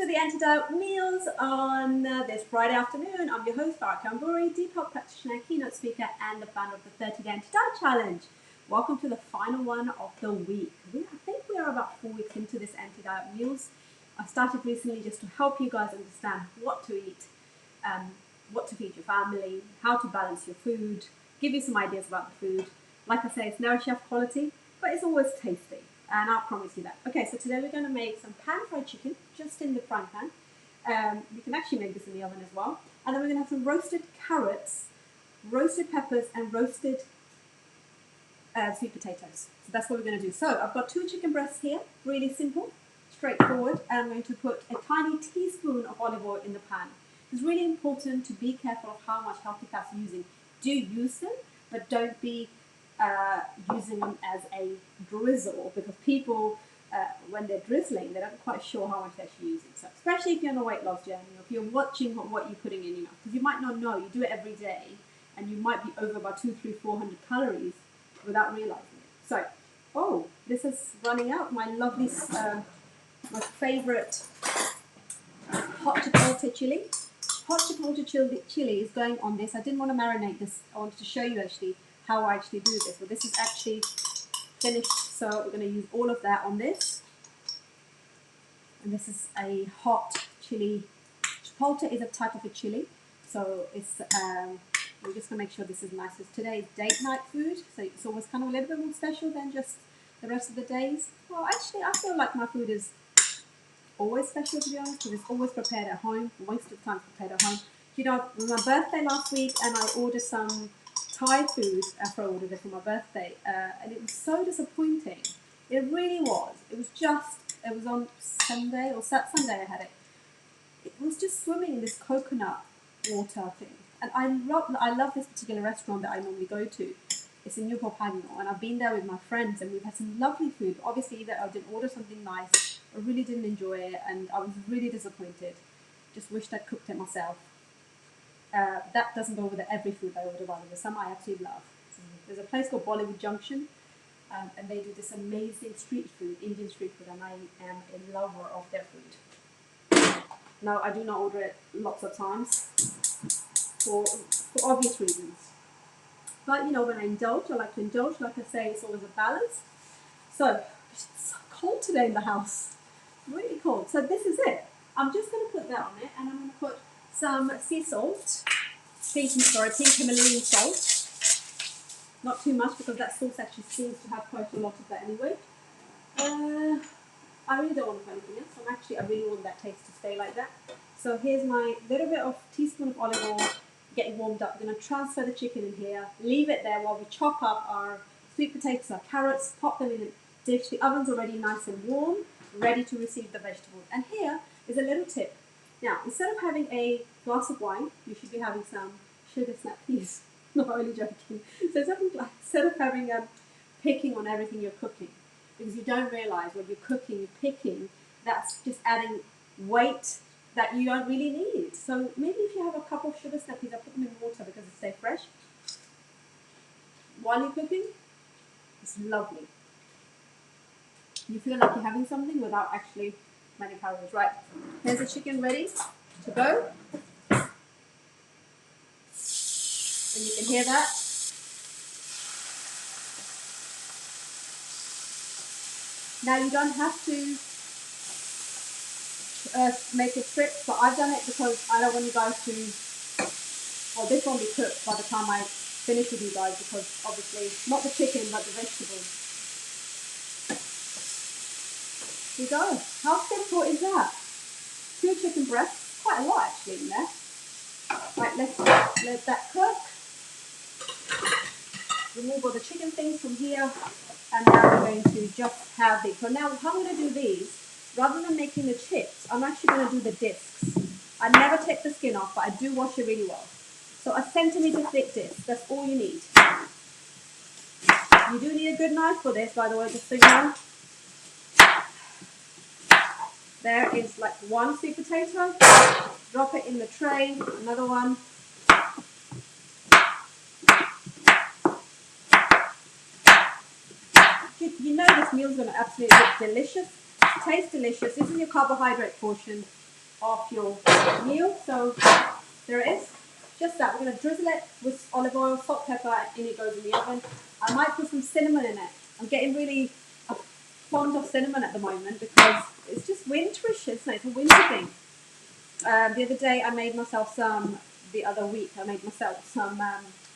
to the Antidote Meals on this Friday afternoon. I'm your host, Farah Kariamburi, deep health practitioner, keynote speaker, and the founder of the 30-Day Antidote Challenge. Welcome to the final one of the week. I think we are about 4 weeks into this Antidote Meals. I started recently just to help you guys understand what to eat, what to feed your family, how to balance your food, give you some ideas about the food. Like I say, it's never chef quality, but it's always tasty. And I'll promise you that. Okay, so today we're going to make some pan-fried chicken, just in the frying pan. You can actually make this in the oven as well. And then we're going to have some roasted carrots, roasted peppers, and roasted sweet potatoes. So that's what we're going to do. So I've got 2 chicken breasts here, really simple, straightforward. And I'm going to put a tiny teaspoon of olive oil in the pan. It's really important to be careful of how much healthy fats you're using. Do use them, but don't be using them as a drizzle, because people, when they're drizzling, they're not quite sure how much they're actually using. So especially if you're on a weight loss journey, or if you're watching what you're putting in, because you might not know, you do it every day, and you might be over about 200, 300, 400 calories without realizing it. So, oh, this is running out. My lovely, my favorite hot chipotle chili. Hot chipotle chili is going on this. I didn't want to marinate this. I wanted to show you actually how I actually do this. But this is actually finished, so we're going to use all of that on this. And this is a hot chili. Chipotle is a type of a chili, so it's we're just going to make sure this is nice. So today is date night food, so it's always kind of a little bit more special than just the rest of the days. Well, actually, I feel like my food is always special, to be honest, because it's always prepared at home. Most of the time it's prepared at home. You know, it was my birthday last week, and I ordered some Thai food after I ordered it for my birthday, and it was so disappointing. It really was. It was on Sunday, or Sunday I had it. It was just swimming in this coconut water thing. And I love this particular restaurant that I normally go to. It's in Newport Pagnell, and I've been there with my friends, and we've had some lovely food. But obviously, either I didn't order something nice, I really didn't enjoy it, and I was really disappointed. Just wished I'd cooked it myself. That doesn't go with every food I order, by the way. Some I absolutely love. There's a place called Bollywood Junction, and they do this amazing street food, Indian street food, and I am a lover of their food. No, I do not order it lots of times for obvious reasons. But you know, when I indulge, I like to indulge. Like I say, it's always a balance. So it's so cold today in the house, really cold. So this is it. I'm just going to put that on it, and I'm going to put some sea salt, pink Himalayan salt. Not too much, because that sauce actually seems to have quite a lot of that anyway. I really don't want to put anything else. I really want that taste to stay like that. So here's my little bit of teaspoon of olive oil getting warmed up. I'm going to transfer the chicken in here, leave it there while we chop up our sweet potatoes, our carrots, pop them in a dish. The oven's already nice and warm, ready to receive the vegetables. And here is a little tip. Now, instead of having a glass of wine, you should be having some sugar snap peas. Not only joking. So instead of having picking on everything you're cooking, because you don't realize when you're cooking, you're picking, that's just adding weight that you don't really need. So maybe if you have a couple of sugar snap peas, I put them in water because they stay fresh while you're cooking. It's lovely. You feel like you're having something without actually many calories. Right, here's the chicken ready to go. And you can hear that. Now you don't have to make it strips, but I've done it because I don't want you guys to, well, this won't be cooked by the time I finish with you guys, because obviously, not the chicken, but the vegetables. Here we go. How simple is that? 2 chicken breasts, quite a lot actually in there. Right, let's let that cook. Remove all the chicken things from here, and now we're going to just have these. So now, how I'm going to do these, rather than making the chips, I'm actually going to do the discs. I never take the skin off, but I do wash it really well. So a centimetre thick disc, that's all you need. You do need a good knife for this, by the way, just so you know. There is like 1 sweet potato. Drop it in the tray, another one. You know this meal is going to absolutely look delicious, taste delicious. This is your carbohydrate portion. of your meal. So there it is. Just that. We're going to drizzle it with olive oil, salt, pepper, and it goes in the oven. I might put some cinnamon in it. I'm getting really fond of cinnamon at the moment because it's just winterish, isn't it? It's a winter thing. The other day I made myself some, the other week I made myself some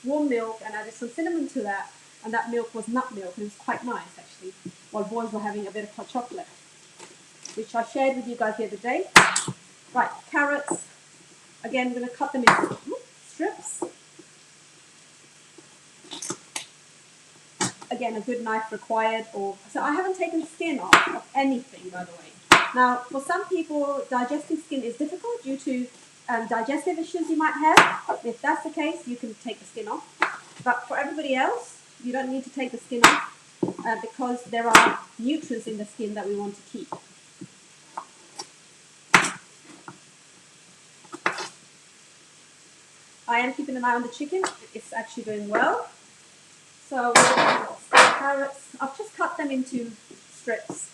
warm milk and added some cinnamon to that, and that milk was nut milk and it was quite nice actually, while boys were having a bit of hot chocolate, which I shared with you guys the other day. Right, carrots, again we're going to cut them into strips. Again, a good knife required. So I haven't taken skin off of anything, by the way. Now, for some people, digesting skin is difficult due to digestive issues you might have. If that's the case, you can take the skin off. But for everybody else, you don't need to take the skin off because there are nutrients in the skin that we want to keep. I am keeping an eye on the chicken. It's actually doing well. So carrots, I've just cut them into strips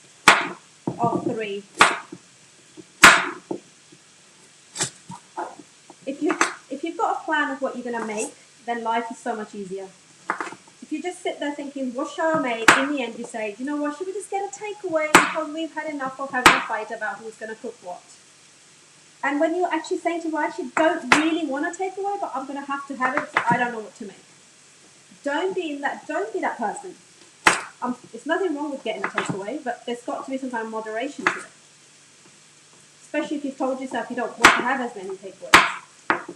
of 3. If you've got a plan of what you're going to make, then life is so much easier. If you just sit there thinking, what shall I make? In the end, you say, you know what, should we just get a takeaway because we've had enough of having a fight about who's going to cook what? And when you're actually saying to her, I actually don't really want a takeaway, but I'm going to have it, so I don't know what to make. Don't be that person. There's nothing wrong with getting a takeaway, but there's got to be some kind of moderation to it. Especially if you've told yourself you don't want to have as many takeaways.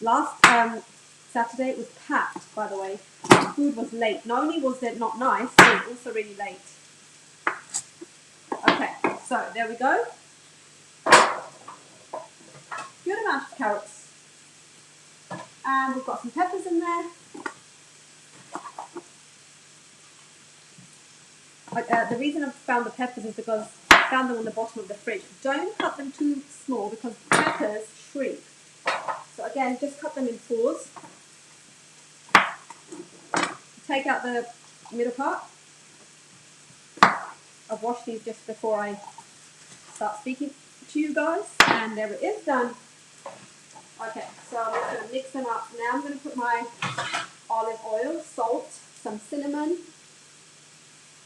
Last Saturday it was packed, by the way. The food was late. Not only was it not nice, it was also really late. Okay, so there we go. Good amount of carrots. And we've got some peppers in there. The reason I've found the peppers is because I found them on the bottom of the fridge. Don't cut them too small because peppers shrink. So again, just cut them in 4s. Take out the middle part. I've washed these just before I start speaking to you guys. And there it is, done. Okay, so I'm just going to mix them up. Now I'm going to put my olive oil, salt, some cinnamon.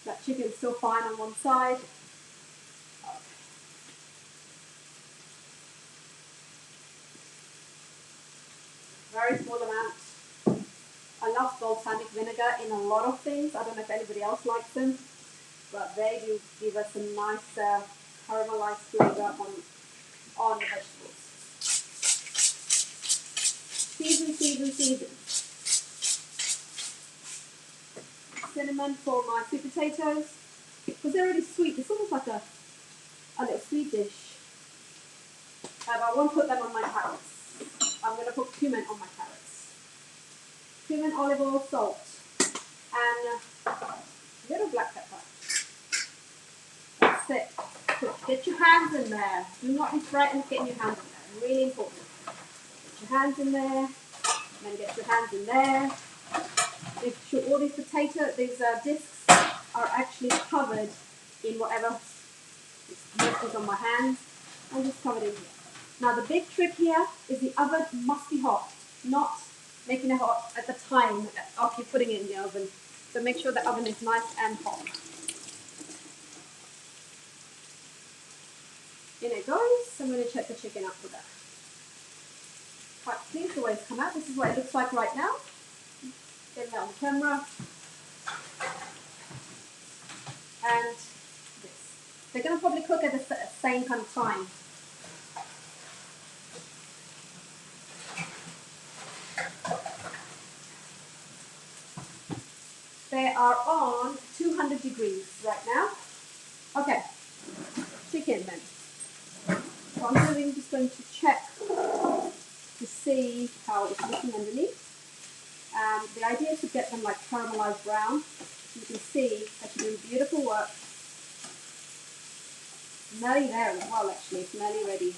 That chicken's still fine on one side. Okay. Very small amount. I love balsamic vinegar in a lot of things. I don't know if anybody else likes them, but they do give us a nice caramelized flavor on the vegetables. Season. Cinnamon for my sweet potatoes because they're really sweet. It's almost like a little sweet dish. I won't put them on my carrots. I'm going to put cumin on my carrots. Cumin, olive oil, salt, and a little black pepper. That's it. Get your hands in there. Do not be frightened of getting your hands in there. Really important. Get your hands in there. And then get your hands in there. Make sure all these these discs are actually covered in whatever is on my hands. I'm just covered in here. Now the big trick here is the oven must be hot, not making it hot at the time of you putting it in the oven. So make sure the oven is nice and hot. In it goes. I'm going to check the chicken up for that. Quite pleased the way it's come out. This is what it looks like right now. Getting that on the camera. And this. They're going to probably cook at the same kind of time. They are on 200 degrees right now. Okay, chicken then. So I'm just going to check to see how it's looking underneath. The idea is to get them like caramelized brown. You can see that you're doing beautiful work. Nearly there as well, actually. It's nearly ready.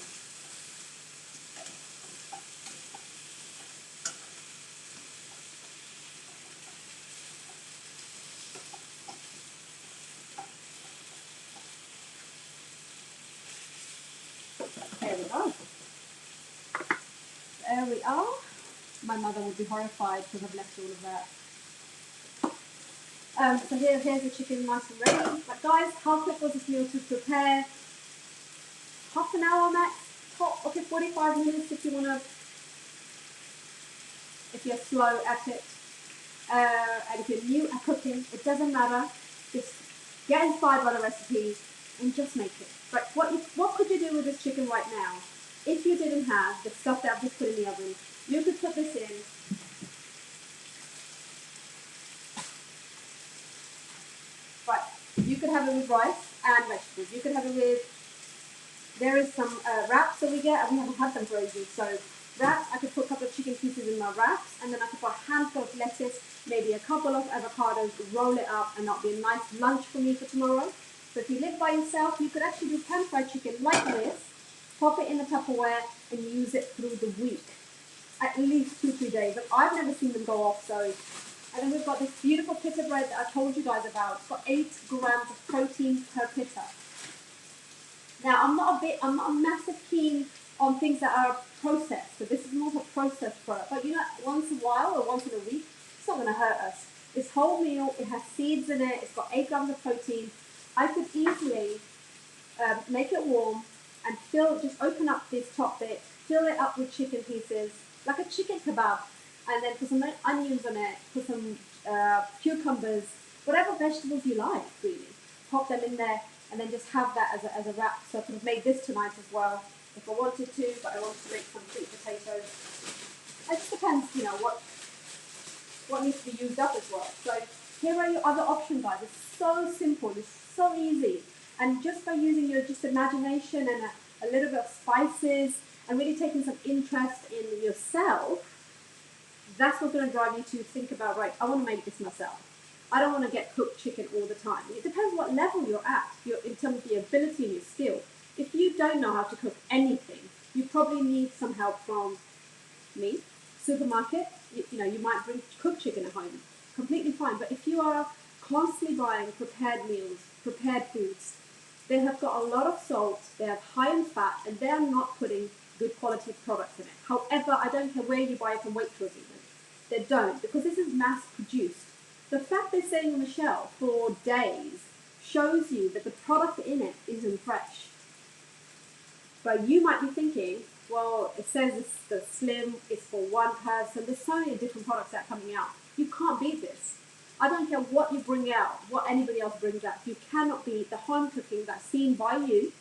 There we go. go. There we are. My mother would be horrified because I've left all of that. So here's the chicken nice and ready. But guys, how quick was this meal to prepare? Half an hour max. Top, okay, 45 minutes if you want to, if you're slow at it. And if you're new at cooking, it doesn't matter. Just get inspired by the recipe and just make it. But what could you do with this chicken right now? If you didn't have the stuff that I've just put in the oven, you could put this in. Right, you could have it with rice and vegetables. You could have it with, there is some wraps that we get, and we haven't had them for ages. So wraps, I could put a couple of chicken pieces in my wraps, and then I could put a handful of lettuce, maybe a couple of avocados, roll it up, and that'll be a nice lunch for me for tomorrow. So if you live by yourself, you could actually do pan-fried chicken like this, pop it in the Tupperware, and use it through the week. At least 2-3 days. But I've never seen them go off, so. And then we've got this beautiful pita bread that I told you guys about. It's got 8 grams of protein per pita. Now, I'm not a massive keen on things that are processed. So this is more of a processed product. But you know, once in a while or once in a week, it's not going to hurt us. This whole meal, it has seeds in it. It's got 8 grams of protein. I could easily make it warm and just open up this top bit, fill it up with chicken pieces, like a chicken kebab, and then put some onions on it, put some cucumbers, whatever vegetables you like, really. Pop them in there, and then just have that as a wrap. So I could have made this tonight as well, if I wanted to, but I wanted to make some sweet potatoes. It just depends, you know, what needs to be used up as well. So here are your other options, guys. It's so simple, it's so easy. And just by using your imagination and a little bit of spices and really taking some interest in yourself, that's what's going to drive you to think about, right, I want to make this myself. I don't want to get cooked chicken all the time. It depends what level you're at in terms of your ability and your skill. If you don't know how to cook anything, you probably need some help from me, supermarket. You know, you might bring cooked chicken at home. Completely fine. But if you are constantly buying prepared meals, prepared foods, they have got a lot of salt, they have high in fat, and they are not putting good quality products in it. However, I don't care where you buy it from Waitrose even. They don't, because this is mass produced. The fact they're sitting on the shelf for days shows you that the product in it isn't fresh. But you might be thinking, well, it says the slim is for one person. There's so many different products that are coming out. You can't beat this. I don't care what you bring out, what anybody else brings out. You cannot beat the home cooking that's seen by you.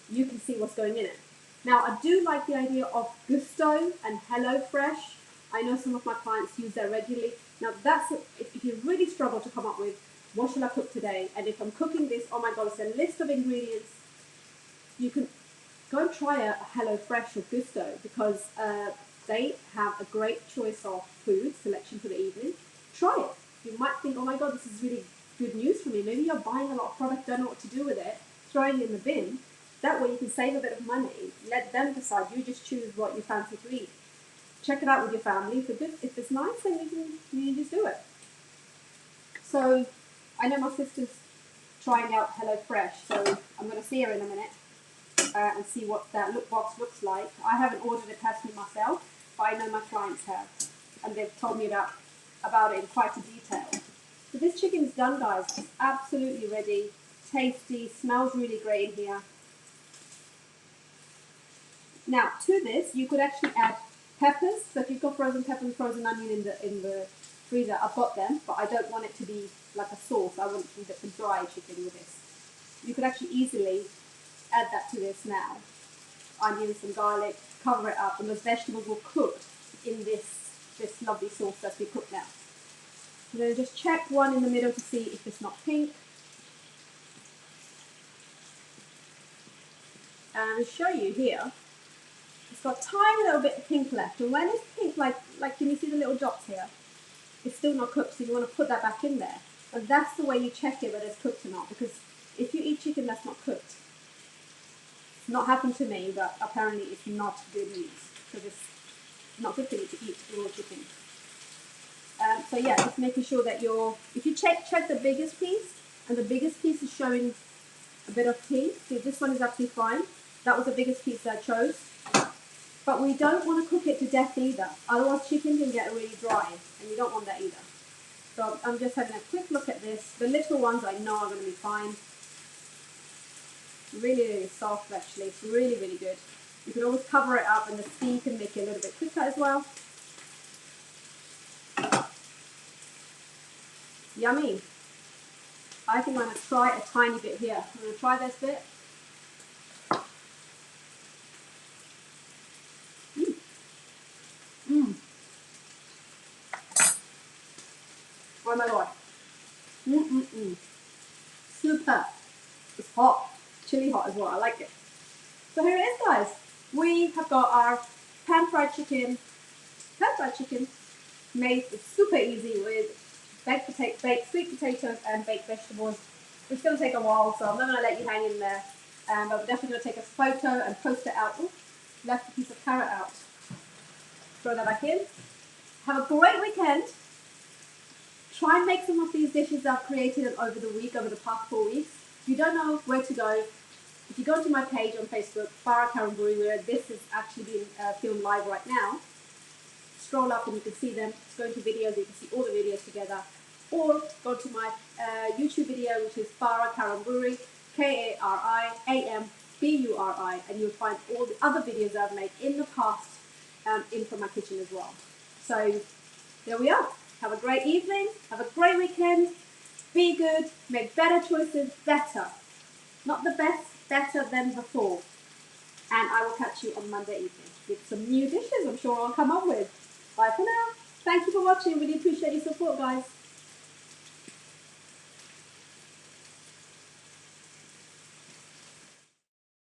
You can see what's going in it. Now, I do like the idea of Gusto and HelloFresh. I know some of my clients use that regularly. Now, if you really struggle to come up with, what should I cook today? And if I'm cooking this, oh my God, it's a list of ingredients. You can go try a HelloFresh or Gusto, because they have a great choice of food selection for the evening. Try it. You might think, oh my God, this is really good news for me. Maybe you're buying a lot of product, don't know what to do with it, throwing it in the bin. That way you can save a bit of money. Let them decide. You just choose what you fancy to eat. Check it out with your family. If it's nice, then you can just do it. So I know my sister's trying out HelloFresh, so I'm going to see her in a minute and see what that box looks like. I haven't ordered it personally myself, but I know my clients have, and they've told me about it in quite a detail. So this chicken is done, guys. It's absolutely ready, tasty, smells really great in here. Now, to this, you could actually add peppers. So if you've got frozen pepper and frozen onion in the freezer, I've got them, but I don't want it to be like a sauce. I want to get the dry chicken with this. You could actually easily add that to this now. Onions and garlic, cover it up, and those vegetables will cook in this lovely sauce that we cook now. I'm going to just check one in the middle to see if it's not pink. And I'll show you here. It's got a tiny little bit of pink left, and when it's pink, like can you see the little dots here? It's still not cooked, so you want to put that back in there. And that's the way you check it whether it's cooked or not, because if you eat chicken that's not cooked, it's not happened to me, but apparently it's not good news, because it's not good for you to eat raw chicken. So yeah, just making sure that if you check the biggest piece, and the biggest piece is showing a bit of pink, so this one is actually fine. That was the biggest piece I chose. But we don't want to cook it to death either. Otherwise chicken can get really dry and you don't want that either. So I'm just having a quick look at this. The little ones I know are going to be fine. Really, really soft actually. It's really, really good. You can always cover it up and the steam can make it a little bit quicker as well. Yummy. I think I'm going to try a tiny bit here. I'm going to try this bit. Oh my god. Super. It's hot. Chili hot as well. I like it. So here it is, guys. We have got our pan-fried chicken made super easy with baked sweet potatoes and baked vegetables. It's going to take a while, so I'm not going to let you hang in there. But we're definitely going to take a photo and post it out. Ooh, left a piece of carrot out. Throw that back in. Have a great weekend. Try and make some of these dishes I've created over the past 4 weeks. If you don't know where to go, if you go to my page on Facebook, Farah Kariamburi, where this is actually being filmed live right now, scroll up and you can see them. Just go into videos, you can see all the videos together. Or go to my YouTube video, which is Farah Kariamburi, Kariamburi, and you'll find all the other videos I've made in the past in from my kitchen as well. So there we are. Have a great evening. Have a great weekend. Be good. Make better choices. Better. Not the best. Better than before. And I will catch you on Monday evening with some new dishes I'm sure I'll come up with. Bye for now. Thank you for watching. Really appreciate your support, guys.